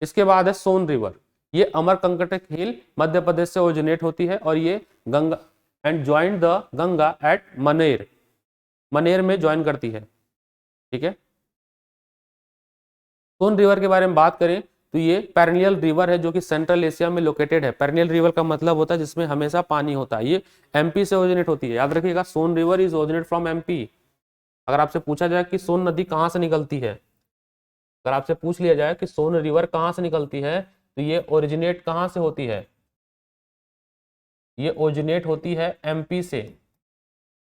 Speaker 1: इसके बाद है सोन रिवर। ये अमरकंटक हिल मध्य प्रदेश से ओरिजिनेट होती है और ये Ganga and join the Ganga at Maner में ज्वाइन करती है। ठीक है, सोन रिवर के बारे में बात करें तो ये पेरिनियल रिवर है जो कि सेंट्रल एशिया में लोकेटेड है। पेरिनियल रिवर का मतलब होता है जिसमें हमेशा पानी होता है। ये एमपी से ओरिजिनेट होती है, याद रखिएगा, Son river is originate from MP. अगर आपसे पूछा जाए कि सोन नदी कहाँ से निकलती है अगर आपसे पूछ लिया जाए कि सोन रिवर कहाँ से निकलती है, तो ये ओरिजिनेट कहाँ से होती है, ये ओरिजिनेट होती है एमपी से।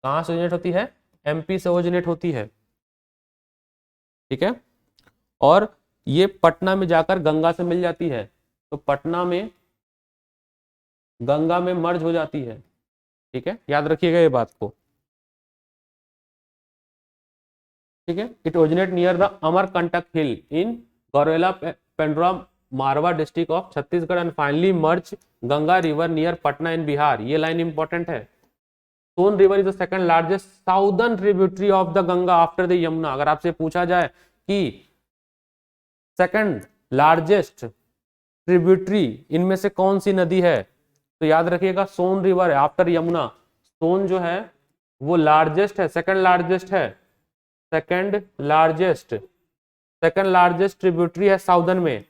Speaker 1: कहाँ से ओरिजिनेट होती है, एमपी से ओरिजिनेट होती है, ठीक है। और ये पटना में जाकर गंगा से मिल जाती है, तो पटना में गंगा में मर्ज हो जाती है, ठीक है, याद रखिएगा ये बात को, ठीक है। It originate near the Amarkantak hill in Gaurela Pendra Marwa district of Chhattisgarh and finally merge Ganga river near Patna in Bihar. ये लाइन इंपॉर्टेंट है। Son river is the second largest southern tributary of the Ganga after the Yamuna. अगर आपसे पूछा जाए कि सेकंड लार्जेस्ट ट्रिब्यूटरी इनमें से कौन सी नदी है, तो याद रखिएगा सोन रिवर है आफ्टर यमुना। सोन जो है वो लार्जेस्ट है, सेकंड लार्जेस्ट है, second largest, second largest tributary है साउदर्न में,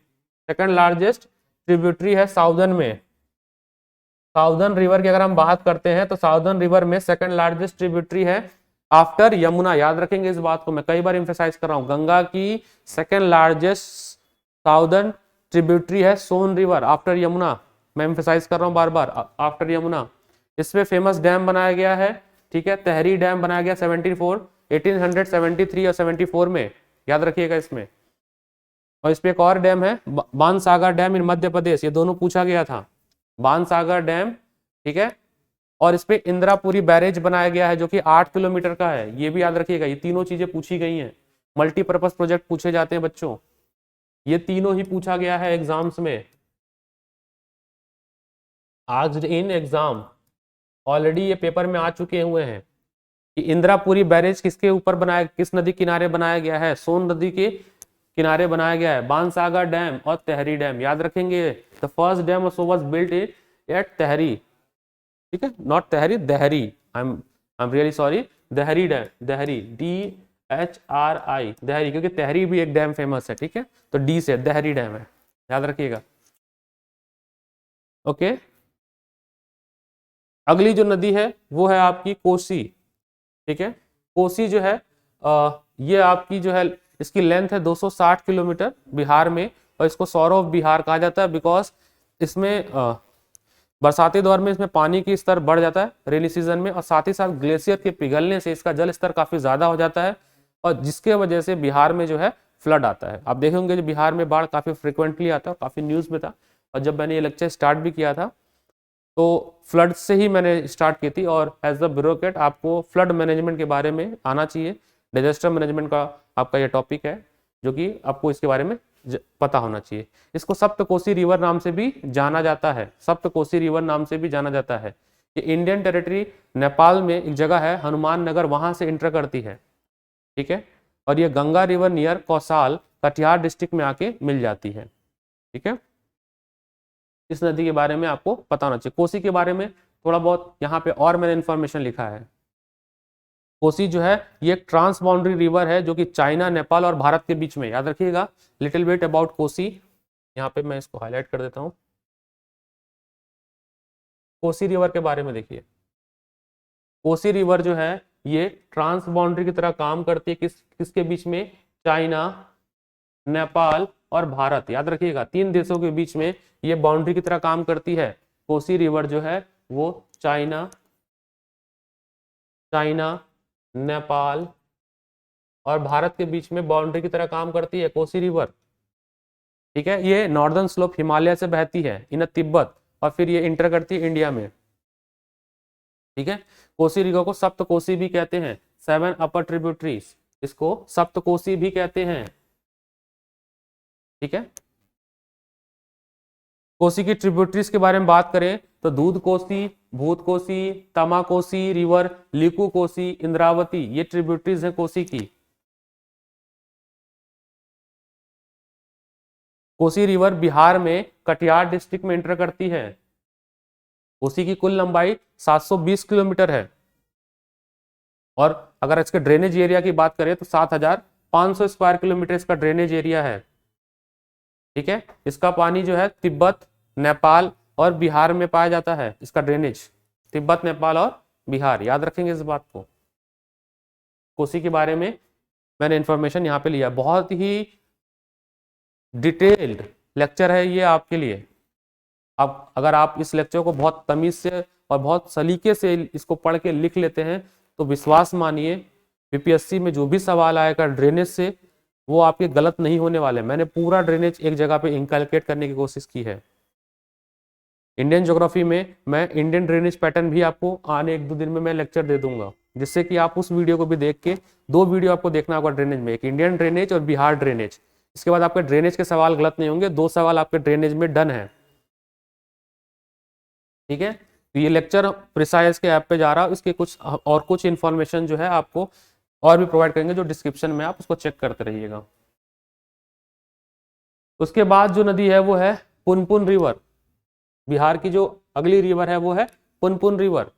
Speaker 1: सेकंड लार्जेस्ट ट्रिब्यूटरी है साउदर्न में। साउदर्न रिवर की अगर हम बात करते हैं तो साउदर्न रिवर में सेकंड लार्जेस्ट ट्रिब्यूटरी है आफ्टर यमुना। याद रखेंगे इस बात को, मैं कई बार इंफेसाइज कर रहा हूं, गंगा की सेकंड लार्जेस्ट साउदर्न ट्रिब्यूटरी है सोन रिवर आफ्टर यमुना। मैं इंफेसाइज कर रहा हूं बार बार, आफ्टर यमुना। इसमें फेमस डैम बनाया गया है, ठीक है, तहरी डैम बनाया गया 1873 और 74 में, याद रखिएगा इसमें। और इस पे एक और डैम है बाणसागर डैम इन मध्य प्रदेश, ये दोनों पूछा गया था, बाणसागर डैम, ठीक है। और इस पे इंदिरापुरी बैरेज बनाया गया है जो कि 8 किलोमीटर का है, ये भी याद रखिएगा। ये तीनों चीजें पूछी गई हैं, मल्टीपर्पज प्रोजेक्ट पूछे जाते हैं बच्चों, ये तीनों ही पूछा गया है एग्जाम्स में, आस्क्ड इन एग्जाम, ऑलरेडी ये पेपर में आ चुके हुए हैं कि इंदिरापुरी बैरेज किसके ऊपर बनाया, किस नदी किनारे बनाया गया है, सोन नदी के किनारे बनाया गया है, बाणसागर डैम और तहरी डैम, याद रखेंगे। The first dam was built at Tahri, ठीक है, not Tahri, Dehri, I am really sorry, Dehri dam, Dehri, DHRI, Dehri, क्योंकि तहरी भी एक डैम फेमस है, ठीक है, तो डी से दहरी डैम है, याद रखिएगा। ओके, अगली जो नदी है वो है आपकी कोसी, ठीक है। कोसी जो है ये आपकी जो है इसकी लेंथ है 260 किलोमीटर बिहार में, और इसको सौर ऑफ बिहार कहा जाता है बिकॉज इसमें बरसाती दौर में इसमें पानी की स्तर बढ़ जाता है रेनी सीजन में, और साथ ही साथ ग्लेशियर के पिघलने से इसका जल स्तर काफी ज्यादा हो जाता है, और जिसके वजह से बिहार में जो है फ्लड आता है। आप देखेंगे जो बिहार में बाढ़ काफी फ्रिक्वेंटली आता है, काफी न्यूज में था, और जब मैंने ये लेक्चर स्टार्ट भी किया था तो फ्लड से ही मैंने स्टार्ट की थी। और एज द ब्यूरोक्रेट आपको फ्लड मैनेजमेंट के बारे में आना चाहिए, डिजास्टर मैनेजमेंट का आपका ये टॉपिक है जो कि आपको इसके बारे में पता होना चाहिए। इसको सप्तकोसी रिवर नाम से भी जाना जाता है, सप्तकोसी रिवर नाम से भी जाना जाता है। ये इंडियन टेरिटरी नेपाल में एक जगह है हनुमान नगर, वहां से इंटर करती है, ठीक है। और ये Ganga river near Kausal Katihar district में आके मिल जाती है, ठीक है। इस नदी के बारे में आपको पता होना चाहिए। कोसी के बारे में थोड़ा बहुत यहाँ पे और मैंने इंफॉर्मेशन लिखा है। कोसी जो है ये एक ट्रांस बाउंड्री रिवर है जो कि चाइना, नेपाल और भारत के बीच में, याद रखिएगा लिटिल बिट अबाउट कोसी, यहाँ पे मैं इसको हाईलाइट कर देता हूँ। कोसी रिवर के बारे में देखिए, कोसी रिवर जो है ये ट्रांस बाउंड्री की तरह काम करती है, किसके बीच में, चाइना, नेपाल और भारत, याद रखिएगा 3 देशों के बीच में ये बाउंड्री की तरह काम करती है। कोसी रिवर जो है वो चाइना, नेपाल और भारत के बीच में बाउंड्री की तरह काम करती है कोसी रिवर, ठीक है। ये नॉर्दर्न स्लोप हिमालय से बहती है इन तिब्बत, और फिर ये इंटर करती है इंडिया में, ठीक है। कोसी रिवर को सप्तकोसी भी कहते हैं, 7 अपर ट्रिब्यूटरीज, इसको सप्तकोसी भी कहते हैं, ठीक है। कोसी की ट्रिब्यूटरीज के बारे में बात करें तो दूध कोसी, भूत कोसी, तमा कोसी रिवर, लिकू कोसी, इंद्रावती, ये ट्रिब्यूटरीज है कोसी की। कोसी रिवर बिहार में कटिहार डिस्ट्रिक्ट में एंटर करती है। कोसी की कुल लंबाई 720 किलोमीटर है, और अगर इसके ड्रेनेज एरिया की बात करें तो 7500 स्क्वायर किलोमीटर इसका ड्रेनेज एरिया है, ठीक है। इसका पानी जो है तिब्बत, नेपाल और बिहार में पाया जाता है, इसका ड्रेनेज तिब्बत, नेपाल और बिहार, याद रखेंगे इस बात को। कोसी के बारे में मैंने इंफॉर्मेशन यहाँ पे लिया, बहुत ही डिटेल्ड लेक्चर है ये आपके लिए। आप अगर आप इस लेक्चर को बहुत तमीज से और बहुत सलीके से इसको पढ़ के लिख लेते हैं तो विश्वास मानिए बीपीएससी में जो भी सवाल आएगा ड्रेनेज से वो आपके गलत नहीं होने वाले। मैंने पूरा ड्रेनेज एक जगह पे इनकैलकुलेट करने की कोशिश की है। इंडियन ज्योग्राफी में मैं इंडियन ड्रेनेज पैटर्न भी आपको आने 1-2 दिन में मैं लेक्चर दे दूंगा, जिससे कि आप उस वीडियो को भी देख के, 2 वीडियो आपको देखना होगा ड्रेनेज में, एक इंडियन ड्रेनेज और बिहार ड्रेनेज। इसके बाद आपके ड्रेनेज के सवाल गलत नहीं होंगे, 2 सवाल आपके ड्रेनेज में डन है। ठीक है, तो ये लेक्चर प्रिसाइज के ऐप पे जा रहा है, इसके कुछ इन्फॉर्मेशन जो है आपको और भी प्रोवाइड करेंगे जो डिस्क्रिप्शन में, आप उसको चेक करते रहिएगा। उसके बाद जो नदी है वो है पुनपुन रिवर। बिहार की जो अगली रिवर है वो है पुनपुन रिवर।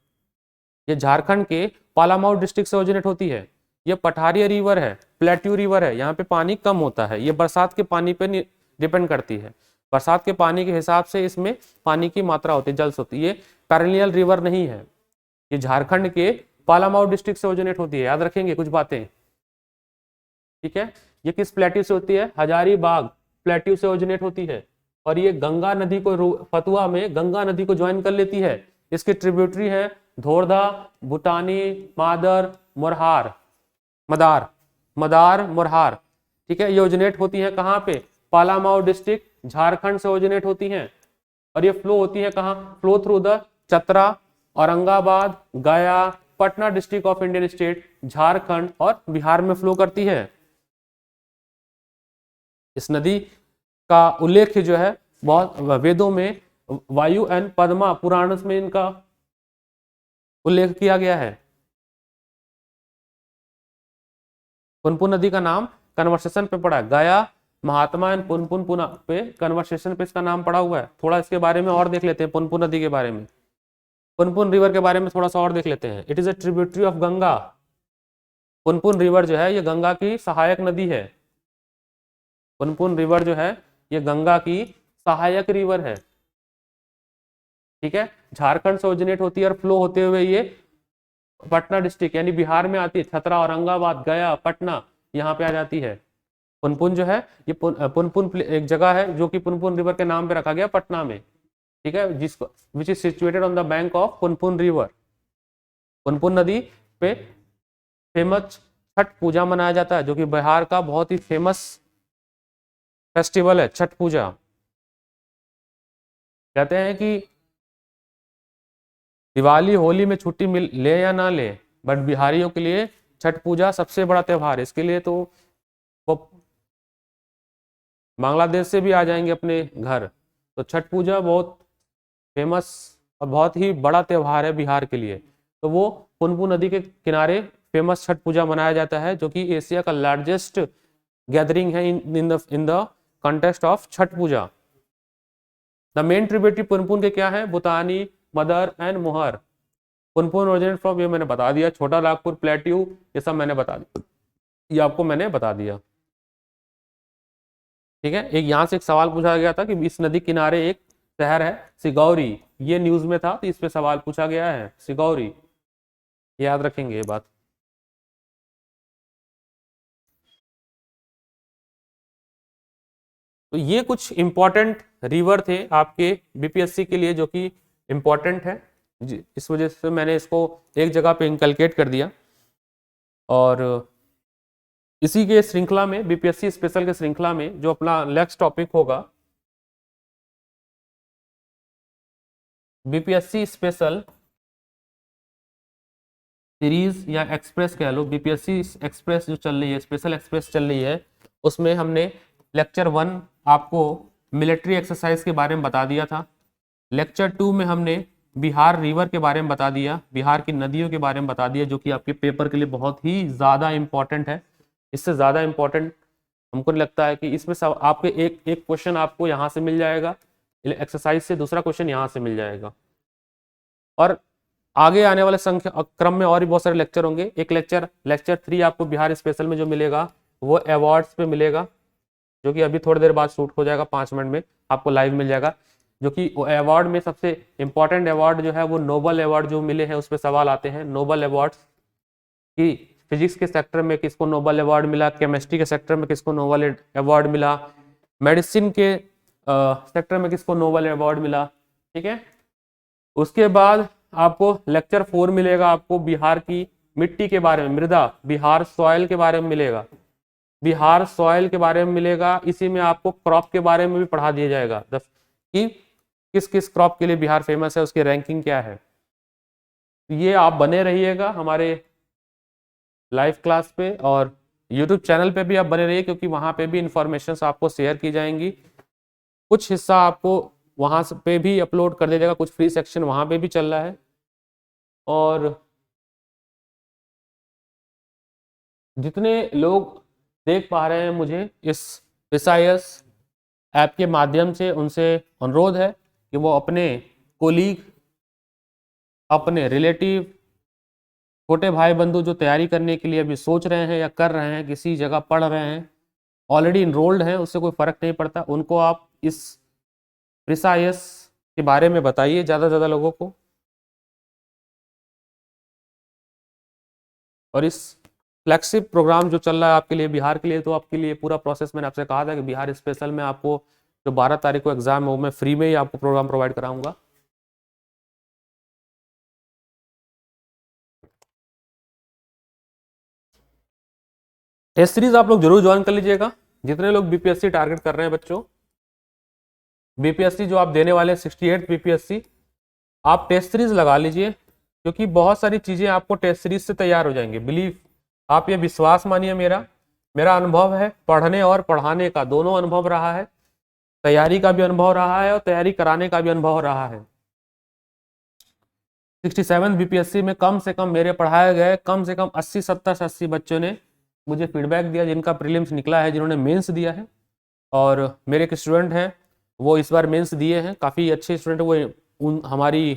Speaker 1: ये झारखंड के पालामाऊ डिस्ट्रिक्ट से ओरिजिनेट होती है। ये पठारिया रिवर है, प्लेट्यू रिवर है, यहाँ पे पानी कम होता है। ये बरसात के पानी पे डिपेंड करती है, बरसात के पानी के हिसाब से इसमें पानी की मात्रा होती है, जल्स होती है। ये पेरिनियल रिवर नहीं है। ये झारखंड के पालामाऊ डिस्ट्रिक्ट से ओरिजिनेट होती है, याद रखेंगे कुछ बातें। ठीक है, ये किस प्लेट्यू से होती है? हजारीबाग प्लेट्यू से ओरिजिनेट होती है और ये गंगा नदी को, फतुआ में गंगा नदी को ज्वाइन कर लेती है। इसके ट्रिब्यूटरी है धोरधा, भूटानी, मादर, मोरहार, मदार मोरहार। ठीक है, ये ओरिजिनेट होती है कहाँ पे? पालामाऊ डिस्ट्रिक्ट झारखंड से ओरिजिनेट होती हैं और ये फ्लो होती है कहाँ? Flow through the Chatra, Aurangabad, Gaya, Patna district of Indian state, Jharkhand और बिहार में फ्लो करती है। इस नदी का उल्लेख जो है बहुत वेदों में, वायु एंड पद्मा पुराण में इनका उल्लेख किया गया है। पुनपुन नदी का नाम कन्वर्सेशन पे पड़ा है, गया महात्मा एंड पुनपुन पुना पे कन्वर्सेशन पे इसका नाम पड़ा हुआ है। थोड़ा इसके बारे में और देख लेते हैं, पुनपुन नदी के बारे में, पुनपुन रिवर के बारे में थोड़ा सा और देख लेते हैं। It is a tributary of Ganga. Punpun river जो है ये गंगा की सहायक नदी है। पुनपुन रिवर जो है ये गंगा की सहायक रिवर है। ठीक है, झारखंड से ओरिजिनेट होती है और फ्लो होते हुए ये पटना डिस्ट्रिक्ट यानी बिहार में आती है। छतरा, औरंगाबाद, गया, पटना यहाँ पे आ जाती है। पुनपुन जो है ये पुनपुन एक जगह है जो कि पुनपुन रिवर के नाम पे रखा गया पटना में। ठीक है, जिसको which is situated on the bank of Punpun river. Punpun नदी पे फेमस छठ पूजा मनाया जाता है, जो कि बिहार का बहुत ही फेमस फेस्टिवल है छठ पूजा। कहते हैं कि दिवाली होली में छुट्टी ले या ना ले, बट बिहारियों के लिए छठ पूजा सबसे बड़ा त्यौहार है। इसके लिए तो वो बांग्लादेश से भी आ जाएंगे अपने घर। तो छठ पूजा बहुत फेमस और बहुत ही बड़ा त्यौहार है बिहार के लिए। तो वो पुनपुन नदी के किनारे फेमस छठ पूजा मनाया जाता है, जो कि एशिया का लार्जेस्ट गैदरिंग है in the context of Chhath Puja. The main tributary Punpun के क्या है? बुतानी, मदर एंड मोहर। पुनपुन ओरिजिनेट फ्रॉम, ये मैंने बता दिया, छोटा नागपुर, प्लेट्यू, ये सब मैंने बता दिया, ये आपको मैंने बता दिया। ठीक है, एक यहाँ से एक सवाल पूछा गया था कि इस नदी किनारे एक शहर है सिगौरी, ये न्यूज में था तो इस पे सवाल पूछा गया है सिगौरी, याद रखेंगे ये बात। तो ये कुछ इंपॉर्टेंट रिवर थे आपके बीपीएससी के लिए जो कि इंपॉर्टेंट है, इस वजह से मैंने इसको एक जगह पे इंकलकेट कर दिया। और इसी के श्रृंखला में, बीपीएससी स्पेशल के श्रृंखला में जो अपना नेक्स्ट टॉपिक होगा, बीपीएससी स्पेशल सीरीज या एक्सप्रेस कह लो, बीपीएससी एक्सप्रेस जो चल रही है, स्पेशल एक्सप्रेस चल रही है, उसमें हमने लेक्चर 1 आपको मिलिट्री एक्सरसाइज के बारे में बता दिया था। लेक्चर 2 में हमने बिहार रिवर के बारे में बता दिया, बिहार की नदियों के बारे में बता दिया, जो कि आपके पेपर के लिए बहुत ही ज़्यादा इंपॉर्टेंट है। इससे ज़्यादा इंपॉर्टेंट हमको लगता है कि इसमें सब आपके एक एक क्वेश्चन आपको यहाँ से मिल जाएगा एक्सरसाइज से, दूसरा क्वेश्चन यहाँ से मिल जाएगा। और आगे आने वाले संख्या क्रम में और भी बहुत सारे लेक्चर होंगे। एक लेक्चर 3 आपको बिहार स्पेशल में जो मिलेगा वो अवार्ड्स पे मिलेगा, जो कि अभी थोड़ी देर बाद शूट हो जाएगा, 5 मिनट में आपको लाइव मिल जाएगा। जो कि अवार्ड में सबसे इंपॉर्टेंट अवार्ड जो है वो नोबल अवार्ड जो मिले हैं, उस पर सवाल आते हैं। नोबल अवार्ड्स कि फिजिक्स के सेक्टर में किसको नोबल अवार्ड मिला, केमिस्ट्री के सेक्टर में किसको नोबल अवार्ड मिला, मेडिसिन के सेक्टर में किसको नोबेल अवार्ड मिला, ठीक है। उसके बाद आपको लेक्चर 4 मिलेगा, आपको बिहार की मिट्टी के बारे में, मृदा, बिहार सॉइल के बारे में मिलेगा, बिहार सॉइल के बारे में मिलेगा। इसी में आपको क्रॉप के बारे में भी पढ़ा दिया जाएगा कि किस किस क्रॉप के लिए बिहार फेमस है, उसकी रैंकिंग क्या है। ये आप बने रहिएगा हमारे लाइव क्लास पे, और यूट्यूब चैनल पे भी आप बने रहिए, क्योंकि वहां पे भी इंफॉर्मेशन आपको शेयर की जाएंगी। कुछ हिस्सा आपको वहां पे भी अपलोड कर दिया जाएगा, कुछ फ्री सेक्शन वहां पे भी चल रहा है। और जितने लोग देख पा रहे हैं मुझे इस प्रिसाइस ऐप के माध्यम से, उनसे अनुरोध है कि वो अपने कोलीग, अपने रिलेटिव, छोटे भाई बंधु जो तैयारी करने के लिए अभी सोच रहे हैं या कर रहे हैं, किसी जगह पढ़ रहे हैं, ऑलरेडी इनरोल्ड हैं, उससे कोई फर्क नहीं पड़ता, उनको आप इस प्रिसाइस के बारे में बताइए ज़्यादा से ज़्यादा लोगों को। और इस फ्लैगशिप प्रोग्राम जो चल रहा है आपके लिए, बिहार के लिए, तो आपके लिए पूरा प्रोसेस मैंने आपसे कहा था कि बिहार स्पेशल में आपको जो 12 तारीख को एग्जाम है वो मैं फ्री में ही आपको प्रोग्राम प्रोवाइड कराऊंगा। टेस्ट सीरीज आप लोग जरूर ज्वाइन कर लीजिएगा, जितने लोग बीपीएससी टारगेट कर रहे हैं बच्चों। बीपीएससी जो आप देने वाले हैं 68 बीपीएससी, आप टेस्ट सीरीज लगा लीजिए, क्योंकि बहुत सारी चीजें आपको टेस्ट सीरीज से तैयार हो जाएंगे। बिलीव, आप ये विश्वास मानिए, मेरा अनुभव है, पढ़ने और पढ़ाने का दोनों अनुभव रहा है, तैयारी का भी अनुभव रहा है और तैयारी कराने का भी अनुभव रहा है। 67 बीपीएससी में कम से कम मेरे पढ़ाए गए कम से कम 80, 70 से 80 बच्चों ने मुझे फीडबैक दिया, जिनका प्रीलिम्स निकला है, जिन्होंने मेंस दिया है। और मेरे एक स्टूडेंट हैं, वो इस बार मेंस दिए हैं, काफ़ी अच्छे स्टूडेंट, वो हमारी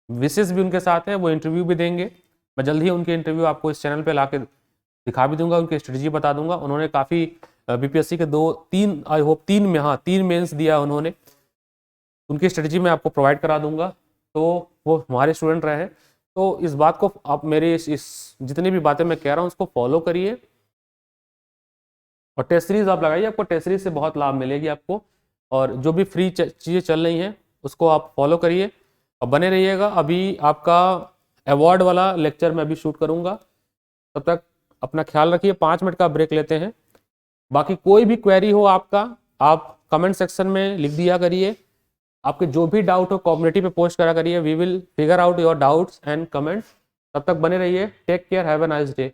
Speaker 1: विशेष भी उनके साथ है, वो इंटरव्यू भी देंगे। मैं जल्द ही उनके इंटरव्यू आपको इस चैनल पे लाके दिखा भी दूंगा, उनकी स्ट्रेटजी बता दूंगा। उन्होंने काफ़ी बीपीएससी के 2-3, आई होप 3 में, हाँ 3 मेंस दिया उन्होंने, उनकी स्ट्रेटजी मैं आपको प्रोवाइड करा दूंगा, तो वो हमारे स्टूडेंट रहे हैं। तो इस बात को आप, मेरे इस जितनी भी बातें मैं कह रहा हूँ उसको फॉलो करिए, और टेस्ट सीरीज आप लगाइए, आपको टेस्ट सीरीज से बहुत लाभ मिलेगी आपको। और जो भी फ्री चीज़ें चल रही हैं उसको आप फॉलो करिए और बने रहिएगा। अभी आपका अवार्ड वाला लेक्चर मैं अभी शूट करूँगा, तब तक अपना ख्याल रखिए। 5 मिनट का ब्रेक लेते हैं। बाकी कोई भी क्वेरी हो आपका, आप कमेंट सेक्शन में लिख दिया करिए, आपके जो भी डाउट हो कम्युनिटी पे पोस्ट करा करिए, we will figure out your doubts and comments. तब तक बने रहिए, take care, have a nice day.